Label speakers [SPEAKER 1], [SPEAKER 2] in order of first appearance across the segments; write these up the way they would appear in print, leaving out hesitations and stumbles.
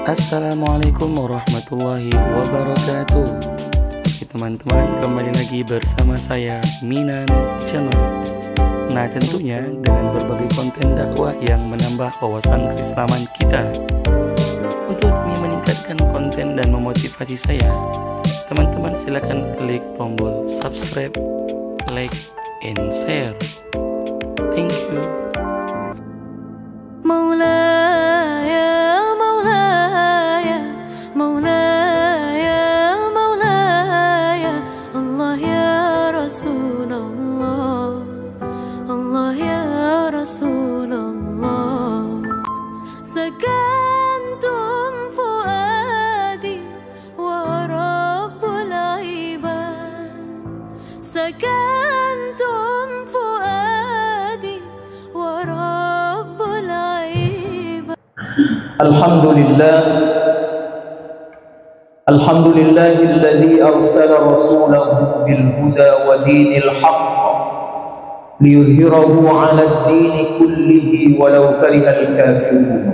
[SPEAKER 1] Assalamualaikum warahmatullahi wabarakatuh. Oke teman-teman, kembali lagi bersama saya Minan Channel. Nah tentunya dengan berbagai konten dakwah yang menambah wawasan keislaman kita. Untuk demi meningkatkan konten dan memotivasi saya, teman-teman silakan klik tombol subscribe, like, and share. Thank you.
[SPEAKER 2] سكنتم فؤادي ورب العباد سكنتم فؤادي ورب العباد
[SPEAKER 3] الحمد لله الذي أرسل رسوله بالهدى ودين الحق ليظهره على الدين كله ولو كره الكافرون.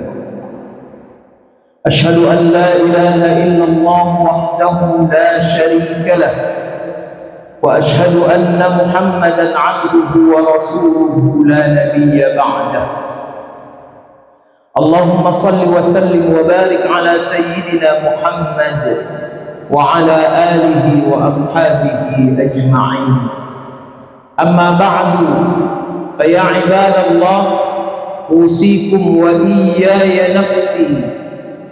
[SPEAKER 3] أشهد أن لا إله إلا الله وحده لا شريك له، وأشهد أن محمدا عبده ورسوله لا نبي بعده. اللهم صل وسلم وبارك على سيدنا محمد وعلى آله وأصحابه أجمعين. أما بعد فيا عباد الله، أوصيكم وإياي نفسي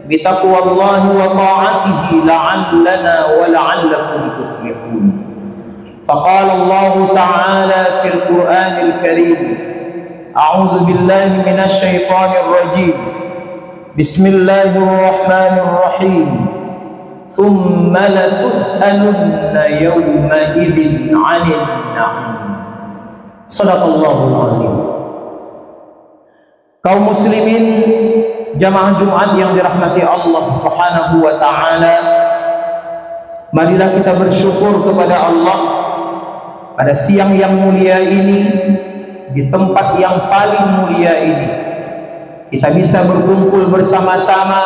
[SPEAKER 3] بتقوى الله وطاعته لعلنا ولعلكم تفلحون. فقال الله تعالى في القرآن الكريم: أعوذ بالله من الشيطان الرجيم، بسم الله الرحمن الرحيم، ثم لتسألن يومئذ عن النعيم. Sadaqallahul azim. Kaum muslimin jamaah Jumat yang dirahmati Allah Subhanahu wa taala, marilah kita bersyukur kepada Allah pada siang yang mulia ini, di tempat yang paling mulia ini. Kita bisa berkumpul bersama-sama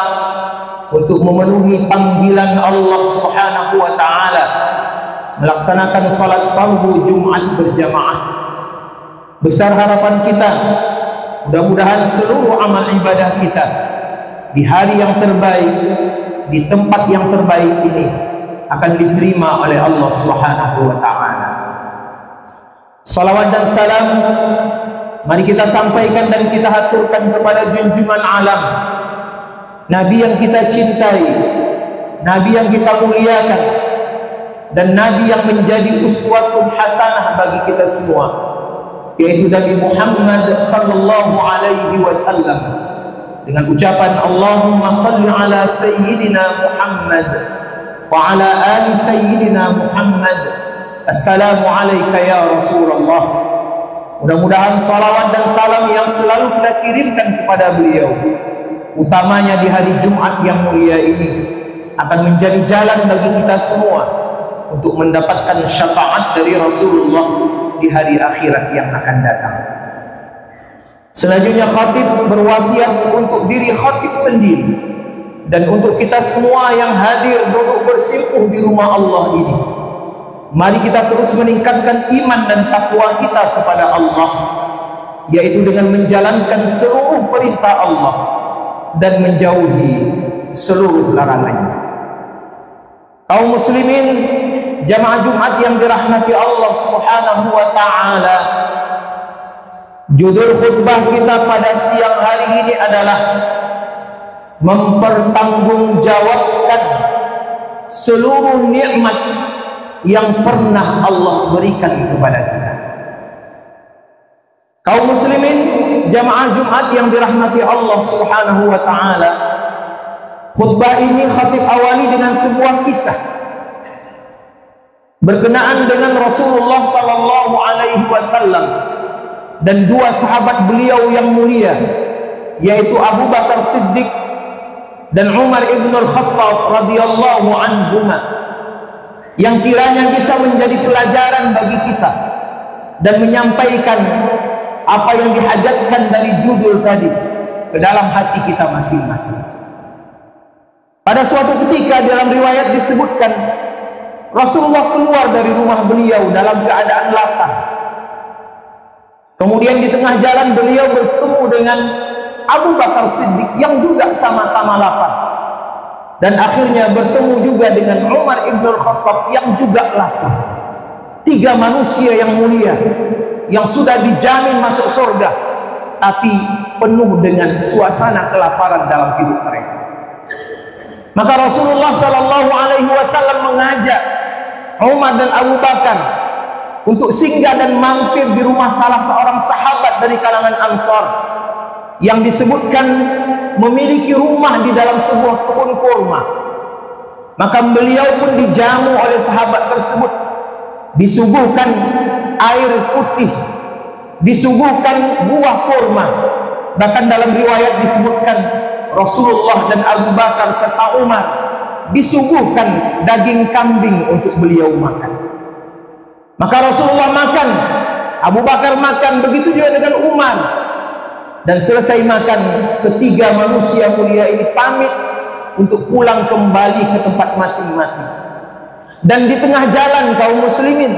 [SPEAKER 3] untuk memenuhi panggilan Allah Subhanahu wa taala, melaksanakan salat fardu Jumat berjamaah. Besar harapan kita, mudah-mudahan seluruh amal ibadah kita di hari yang terbaik, di tempat yang terbaik ini akan diterima oleh Allah Subhanahu wa taala. Salawat dan salam mari kita sampaikan dan kita haturkan kepada junjungan alam, Nabi yang kita cintai, Nabi yang kita muliakan, dan Nabi yang menjadi uswatun hasanah bagi kita semua, yaitu Nabi Muhammad sallallahu alaihi wasallam, dengan ucapan Allahumma salli ala sayyidina Muhammad wa ala ali sayyidina Muhammad, assalamu alayka ya Rasulullah. Mudah-mudahan salawat dan salam yang selalu kita kirimkan kepada beliau, utamanya di hari Jumat yang mulia ini, akan menjadi jalan bagi kita semua untuk mendapatkan syafaat dari Rasulullah di hari akhirat yang akan datang. Selanjutnya khatib berwasiat untuk diri khatib sendiri dan untuk kita semua yang hadir duduk bersimpuh di rumah Allah ini. Mari kita terus meningkatkan iman dan takwa kita kepada Allah, yaitu dengan menjalankan seluruh perintah Allah dan menjauhi seluruh larangannya. Kaum muslimin jamaah Jumat yang dirahmati Allah Subhanahu wa taala, judul khutbah kita pada siang hari ini adalah mempertanggungjawabkan seluruh nikmat yang pernah Allah berikan kepada kita. Kaum muslimin jamaah Jumat yang dirahmati Allah Subhanahu wa taala, khutbah ini khatib awali dengan sebuah kisah berkenaan dengan Rasulullah sallallahu alaihi wasallam dan dua sahabat beliau yang mulia, yaitu Abu Bakar Siddiq dan Umar ibn al-Khattab radhiyallahu anhuma, yang kiranya bisa menjadi pelajaran bagi kita dan menyampaikan apa yang dihajatkan dari judul tadi ke dalam hati kita masing-masing. Pada suatu ketika dalam riwayat disebutkan Rasulullah keluar dari rumah beliau dalam keadaan lapar. Kemudian di tengah jalan beliau bertemu dengan Abu Bakar Siddiq yang juga sama-sama lapar. Dan akhirnya bertemu juga dengan Umar ibn Khattab yang juga lapar. 3 manusia yang mulia yang sudah dijamin masuk surga, tapi penuh dengan suasana kelaparan dalam hidup mereka. Maka Rasulullah Shallallahu Alaihi Wasallam mengajak Umar dan Abu Bakar untuk singgah dan mampir di rumah salah seorang sahabat dari kalangan Ansar yang disebutkan memiliki rumah di dalam sebuah kebun kurma. Maka beliau pun dijamu oleh sahabat tersebut, disuguhkan air putih, disuguhkan buah kurma. Bahkan dalam riwayat disebutkan Rasulullah dan Abu Bakar serta Umar disuguhkan daging kambing untuk beliau makan. Maka Rasulullah makan, Abu Bakar makan, begitu juga dengan Umar. Dan selesai makan, ketiga manusia mulia ini pamit untuk pulang kembali ke tempat masing-masing. Dan di tengah jalan kaum muslimin,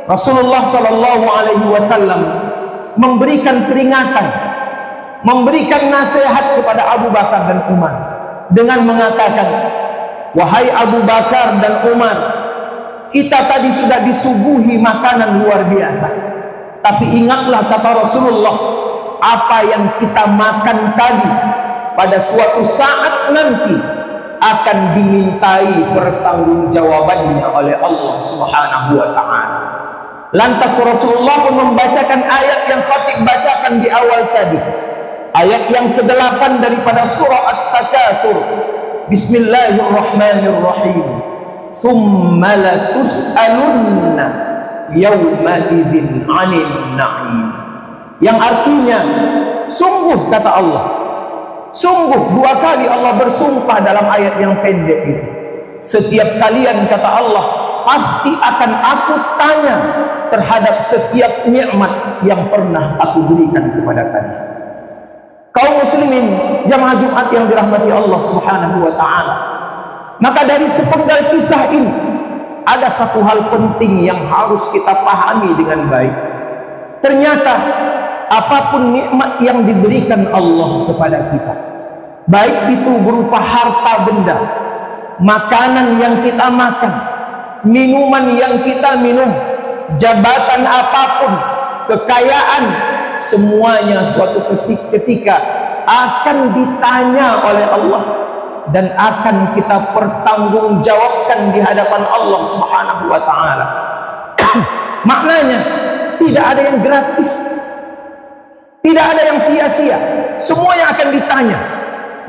[SPEAKER 3] Rasulullah Shallallahu Alaihi Wasallam memberikan peringatan, memberikan nasihat kepada Abu Bakar dan Umar dengan mengatakan, wahai Abu Bakar dan Umar, kita tadi sudah disuguhi makanan luar biasa, tapi ingatlah kata Rasulullah, apa yang kita makan tadi pada suatu saat nanti akan dimintai pertanggungjawabannya oleh Allah Subhanahu wa Ta'ala. Lantas Rasulullah pun membacakan ayat yang khatib bacakan di awal tadi, ayat yang ke-8 daripada surah At-Takatsur. Bismillahirrahmanirrahim. Tsumma latus'alunna yawma idzin 'anil na'im. Yang artinya, sungguh kata Allah, sungguh 2 kali Allah bersumpah dalam ayat yang pendek itu. Setiap kalian kata Allah pasti akan aku tanya terhadap setiap nikmat yang pernah aku berikan kepada kalian. Kaum muslimin jamaah Jumat yang dirahmati Allah Subhanahu wa Ta'ala, maka dari sepenggal kisah ini ada satu hal penting yang harus kita pahami dengan baik. Ternyata apapun nikmat yang diberikan Allah kepada kita, baik itu berupa harta benda, makanan yang kita makan, minuman yang kita minum, jabatan apapun, kekayaan, semuanya suatu ketika akan ditanya oleh Allah dan akan kita pertanggungjawabkan di hadapan Allah Subhanahu wa Ta'ala. Maknanya tidak ada yang gratis, tidak ada yang sia-sia, semuanya akan ditanya.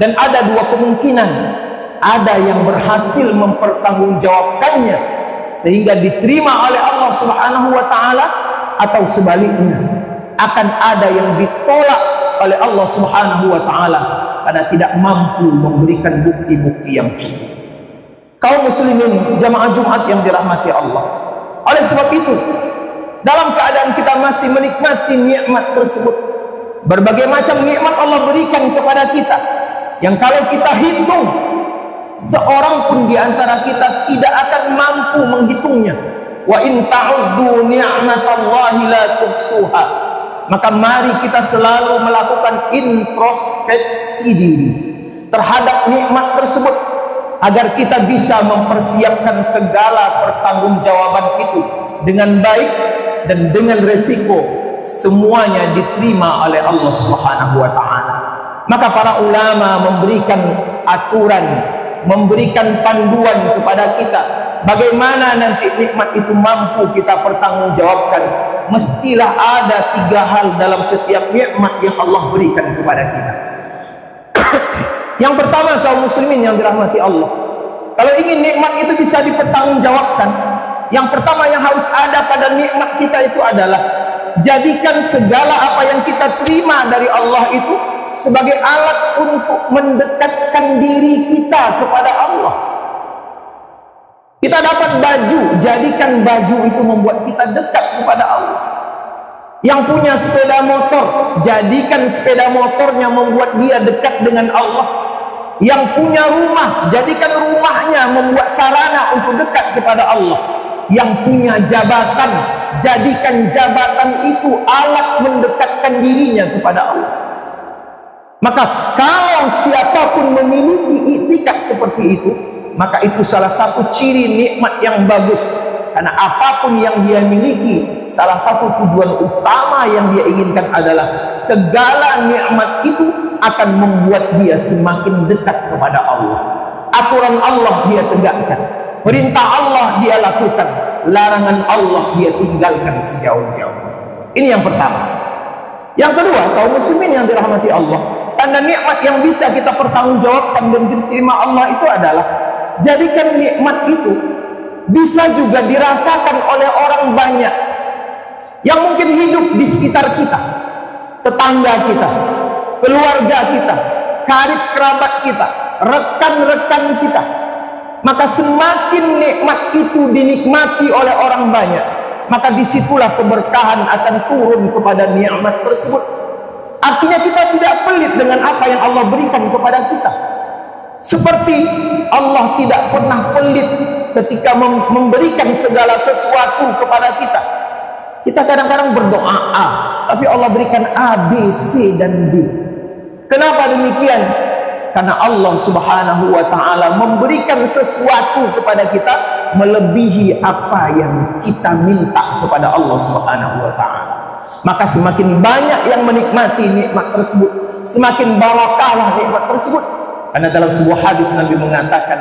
[SPEAKER 3] Dan ada 2 kemungkinan, ada yang berhasil mempertanggungjawabkannya sehingga diterima oleh Allah Subhanahu wa Ta'ala, atau sebaliknya akan ada yang ditolak oleh Allah Subhanahu wa Ta'ala karena tidak mampu memberikan bukti-bukti yang cukup. Kaum muslimin jamaah Jumat yang dirahmati Allah, oleh sebab itu dalam keadaan kita masih menikmati nikmat tersebut, berbagai macam nikmat Allah berikan kepada kita yang kalau kita hitung, seorang pun di antara kita tidak akan mampu menghitungnya. Wa in ta'uddu ni'matallahi la tuhsuha. Maka mari kita selalu melakukan introspeksi diri terhadap nikmat tersebut agar kita bisa mempersiapkan segala pertanggungjawaban itu dengan baik dan dengan resiko semuanya diterima oleh Allah Subhanahu wa Ta'ala. Maka para ulama memberikan aturan, memberikan panduan kepada kita bagaimana nanti nikmat itu mampu kita pertanggungjawabkan. Mestilah ada 3 hal dalam setiap nikmat yang Allah berikan kepada kita. Yang pertama, kaum muslimin yang dirahmati Allah, kalau ingin nikmat itu bisa dipertanggungjawabkan, yang pertama yang harus ada pada nikmat kita itu adalah jadikan segala apa yang kita terima dari Allah itu sebagai alat untuk mendekatkan diri kita kepada Allah. Kita dapat baju, jadikan baju itu membuat kita dekat kepada Allah. Yang punya sepeda motor, jadikan sepeda motornya membuat dia dekat dengan Allah. Yang punya rumah, jadikan rumahnya membuat sarana untuk dekat kepada Allah. Yang punya jabatan, jadikan jabatan itu alat mendekatkan dirinya kepada Allah. Maka kalau siapapun memiliki iktikad seperti itu, maka itu salah satu ciri nikmat yang bagus. Karena apapun yang dia miliki, salah satu tujuan utama yang dia inginkan adalah segala nikmat itu akan membuat dia semakin dekat kepada Allah. Aturan Allah dia tegakkan, perintah Allah dia lakukan, larangan Allah dia tinggalkan sejauh-jauh. Ini yang pertama. Yang kedua, kaum muslimin yang dirahmati Allah, tanda nikmat yang bisa kita pertanggungjawabkan dan diterima Allah itu adalah jadikan nikmat itu bisa juga dirasakan oleh orang banyak yang mungkin hidup di sekitar kita, tetangga kita, keluarga kita, karib kerabat kita, rekan-rekan kita. Maka semakin nikmat itu dinikmati oleh orang banyak, maka disitulah keberkahan akan turun kepada nikmat tersebut. Artinya kita tidak pelit dengan apa yang Allah berikan kepada kita. Seperti Allah tidak pernah pelit ketika memberikan segala sesuatu kepada kita. Kita kadang-kadang berdoa A, tapi Allah berikan A, B, C, dan D. Kenapa demikian? Karena Allah subhanahu wa ta'ala memberikan sesuatu kepada kita melebihi apa yang kita minta kepada Allah subhanahu wa ta'ala. Maka semakin banyak yang menikmati nikmat tersebut, semakin barakahlah nikmat tersebut. Karena dalam sebuah hadis Nabi mengatakan,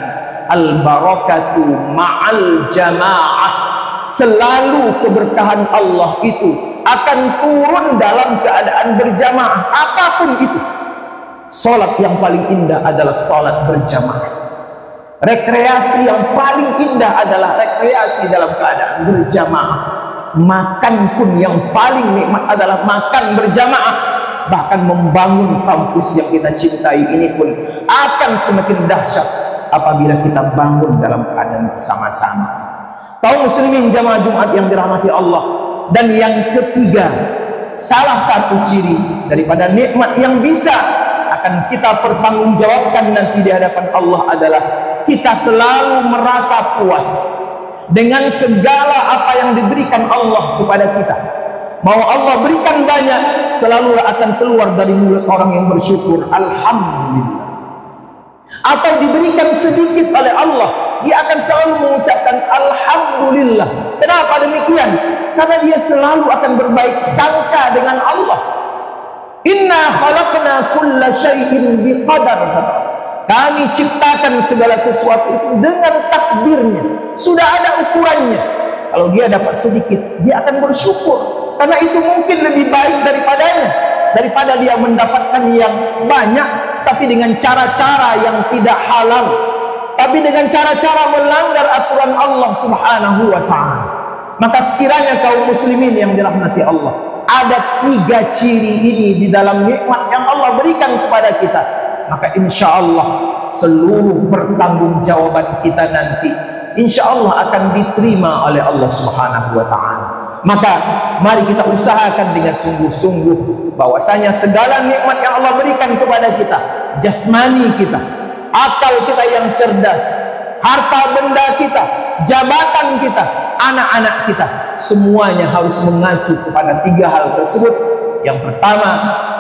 [SPEAKER 3] al-barakatu ma'al jamaah. Selalu keberkahan Allah itu akan turun dalam keadaan berjamaah, apapun itu. Salat yang paling indah adalah salat berjamaah. Rekreasi yang paling indah adalah rekreasi dalam keadaan berjamaah. Makan pun yang paling nikmat adalah makan berjamaah. Bahkan membangun kampus yang kita cintai ini pun akan semakin dahsyat apabila kita bangun dalam keadaan bersama-sama. Kaum muslimin jamaah Jumat yang dirahmati Allah. Dan yang ketiga, salah satu ciri daripada nikmat yang bisa akan kita pertanggungjawabkan nanti di hadapan Allah adalah kita selalu merasa puas dengan segala apa yang diberikan Allah kepada kita. Mau Allah berikan banyak, selalu akan keluar dari mulut orang yang bersyukur, alhamdulillah. Atau diberikan sedikit oleh Allah, dia akan selalu mengucapkan alhamdulillah. Kenapa demikian? Karena dia selalu akan berbaik sangka dengan Allah. Inna khalaqna kulla syai'in biqadar. Kami ciptakan segala sesuatu itu dengan takdirnya. Sudah ada ukurannya. Kalau dia dapat sedikit, dia akan bersyukur. Karena itu mungkin lebih baik daripadanya. Daripada dia mendapatkan yang banyak, tapi dengan cara-cara yang tidak halal. Tapi dengan cara-cara melanggar aturan Allah subhanahu wa ta'ala. Maka sekiranya kaum muslimin yang dirahmati Allah, ada 3 ciri ini di dalam nikmat yang Allah berikan kepada kita, maka insya Allah seluruh pertanggungjawaban kita nanti insya Allah akan diterima oleh Allah subhanahu wa ta'ala. Maka mari kita usahakan dengan sungguh-sungguh bahwasanya segala nikmat yang Allah berikan kepada kita, jasmani kita, akal kita yang cerdas, harta benda kita, jabatan kita, anak-anak kita, semuanya harus mengacu kepada 3 hal tersebut. Yang pertama,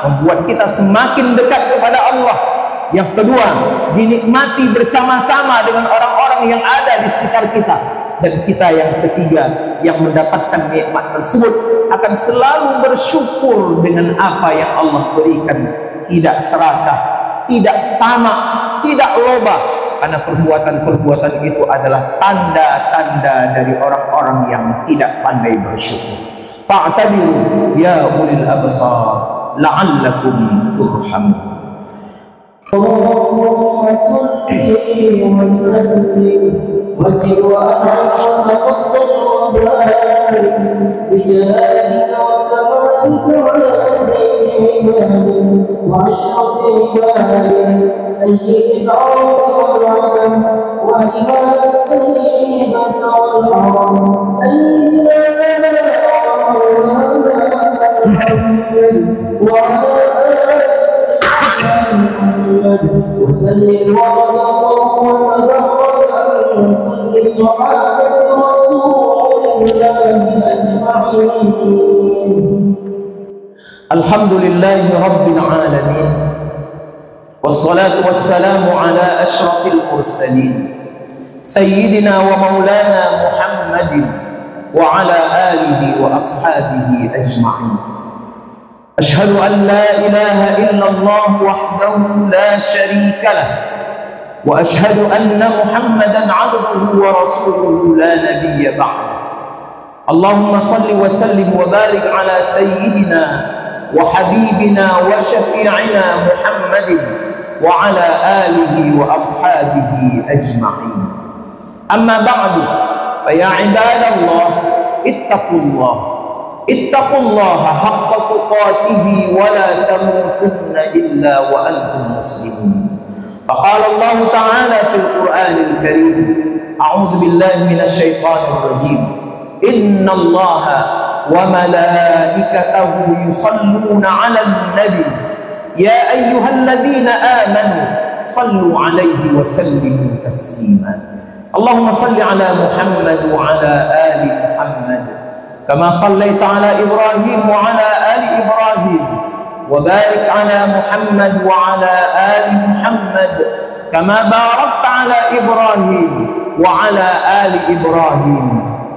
[SPEAKER 3] membuat kita semakin dekat kepada Allah. Yang kedua, dinikmati bersama-sama dengan orang-orang yang ada di sekitar kita. Dan kita yang ketiga, yang mendapatkan nikmat tersebut akan selalu bersyukur dengan apa yang Allah berikan. Tidak serakah, tidak tamak, tidak loba. Karena perbuatan-perbuatan itu adalah tanda-tanda dari orang-orang yang tidak pandai bersyukur. Fa'tabiru ya ulil absar la'allakum turhamun. Allahumma salli wa sallim wa zid wa taqabbal wa barik bi jalika wa kamalika wa ashrafil ibadin sayyidil awwal wa imamil wal sayyidina Muhammad wa وسلم صحابة رسول الله أجمعين. الحمد لله رب العالمين، والصلاة والسلام على أشرف المرسلين سيدنا ومولانا محمد وعلى آله وأصحابه أجمعين. أشهد أن لا إله إلا الله وحده لا شريك له، وأشهد أن محمدا عبده ورسوله لا نبي بعده. اللهم صل وسلم وبارك على سيدنا وحبيبنا وشفيعنا محمد وعلى آله وأصحابه أجمعين. أما بعد، فيا عباد الله اتقوا الله حق تقاته ولا تموتن إلا وأنتم مسلمون. فقال الله تعالى في القرآن الكريم: أعوذ بالله من الشيطان الرجيم، إن الله وملائكته يصلون على النبي يا أيها الذين آمنوا صلوا عليه وسلموا تسليما. اللهم صل على محمد وعلى آل محمد كما صليت على إبراهيم وعلى آل إبراهيم، وبارك على محمد وعلى آل محمد كما باركت على إبراهيم وعلى آل إبراهيم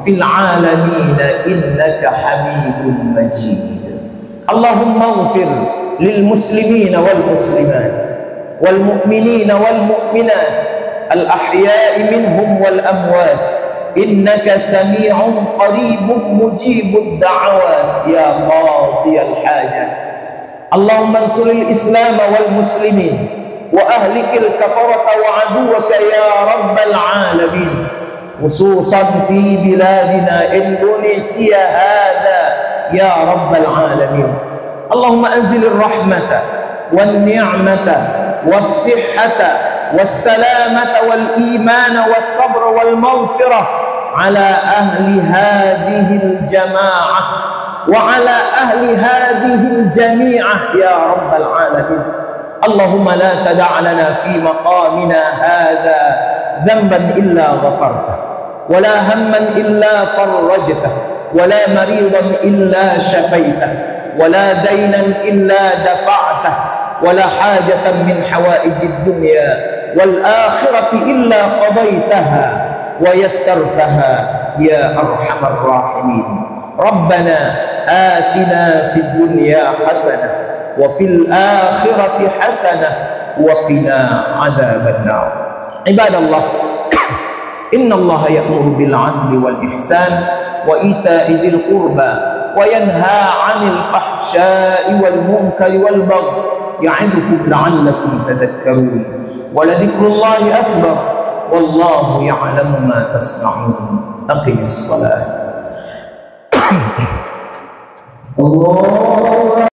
[SPEAKER 3] في العالمين إنك حميد مجيد. اللهم اغفر للمسلمين والمسلمات والمؤمنين والمؤمنات الأحياء منهم والأموات إنك سميع قريب مجيب الدعوات يا قاضي الحاجات. اللهم انصر الإسلام والمسلمين وأهلك الكفرة وعدوك يا رب العالمين، خصوصا في بلادنا إندونيسيا هذا يا رب العالمين. اللهم أنزل الرحمة والنعمة والصحة والسلامة والإيمان والصبر والمغفرة على أهل هذه الجماعة وعلى أهل هذه الجميعة يا رب العالمين. اللهم لا تدع لنا في مقامنا هذا ذنبا إلا غفرته، ولا هما إلا فرجته، ولا مريضا إلا شفيته، ولا دينا إلا دفعته، ولا حاجة من حوائج الدنيا والآخرة إلا قضيتها ويسرتها يا أرحم الراحمين. ربنا آتنا في الدنيا حسنة وفي الآخرة حسنة وقنا عذاب النار. عباد الله، إن الله يأمر بالعدل والإحسان وإيتاء ذي القربى وينهى عن الفحشاء والمنكر والبغي يعظكم لعلكم تذكرون. ولذكر الله أكبر والله يعلم ما تصنعون. أقم الصلاة. الله